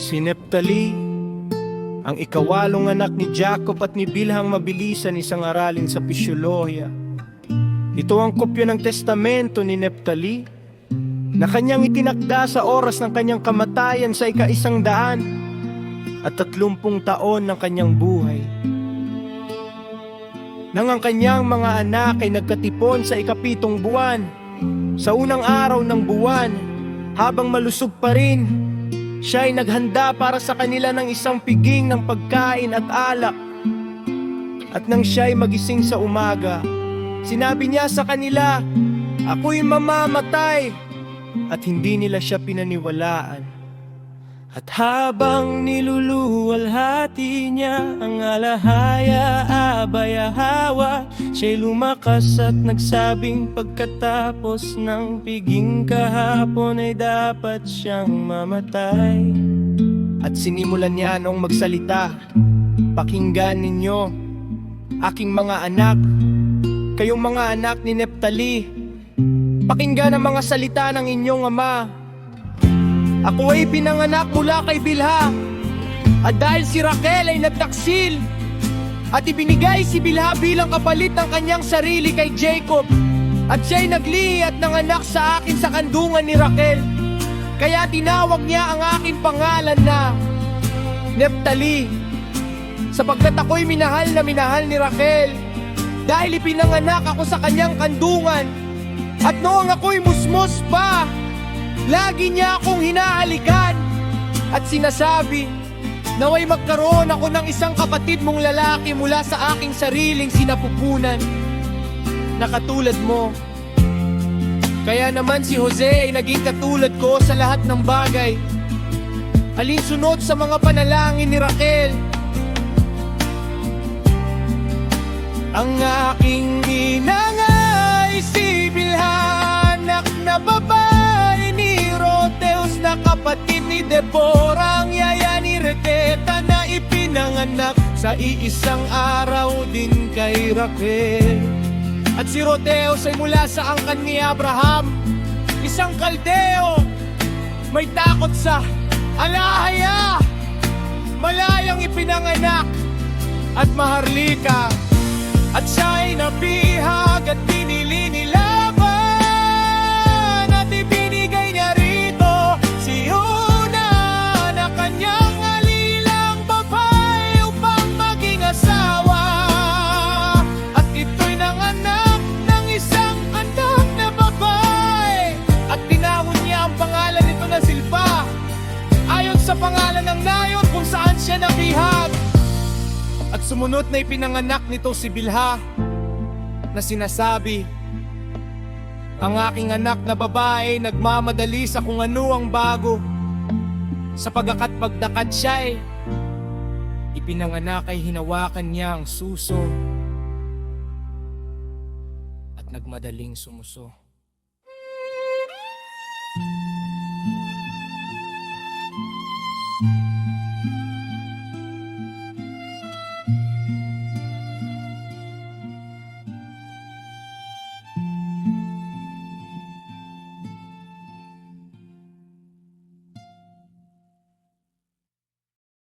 Si Neftali, ang ikawalong anak ni Jacob at ni Bilhang mabilisan isang aralin sa pisyolohiya. Ito ang kopya ng testamento ni Neftali na kanyang itinakda sa oras ng kanyang kamatayan sa ika-100 at 30 taon ng kanyang buhay. Nang ang kanyang mga anak ay nagkatipon sa ika-7 buwan, sa unang araw ng buwan, habang malusog pa rin, siya ay naghanda para sa kanila ng isang piging ng pagkain at alak. At nang siya ay magising sa umaga, sinabi niya sa kanila, "Ako'y mamamatay," at hindi nila siya pinaniwalaan. At habang niluluwalhati niya ang alahaya, abayahawa, siya'y lumakas at nagsabing pagkatapos ng piging kahapon ay dapat siyang mamatay. At sinimulan niya nung magsalita, "Pakinggan ninyo, aking mga anak, kayong mga anak ni Neftali, pakinggan ang mga salita ng inyong ama. Ako ay pinanganak mula kay Bilha, at dahil si Raquel ay nagtaksil at ibinigay si Bilha bilang kapalit ng kanyang sarili kay Jacob, at siya'y naglihi at nanganak sa akin sa kandungan ni Raquel. Kaya tinawag niya ang aking pangalan na Neftali, sapagkat ako'y minahal na minahal ni Raquel, dahil ipinanganak ako sa kanyang kandungan. At noong ako'y musmos pa, lagi niya akong hinahalikan at sinasabi, naway magkaroon ako ng isang kapatid mong lalaki mula sa aking sariling sinapupunan na katulad mo. Kaya naman si Jose ay naging katulad ko sa lahat ng bagay, alinsunod sa mga panalangin ni Raquel. Ang aking inang ay si Bilha, anak na babae ni Roteus na kapatid ni Deborah, ang yaya ni Requeta na ipinanganak sa iisang araw din kay Raquel. At si Roteus ay mula sa angkan ni Abraham, isang kaldeo, may takot sa alahaya, malayang ipinanganak at maharlika. At siya'y nabihag at pinili ni Laban, at ibinigay niya rito si Una na kanyang alilang babae upang maging asawa. At ito'y nanganak ng isang anak na babae, at tinawag niya ang pangalan nito na Silpa, ayon sa pangalan ng nayon kung saan siya nabihag. At sumunod na ipinanganak nito si Bilha na sinasabi, ang aking anak na babae nagmamadali sa kung ano ang bago, sa pagdakad siya ay ipinanganak ay hinawakan niya ang suso at nagmadaling sumuso.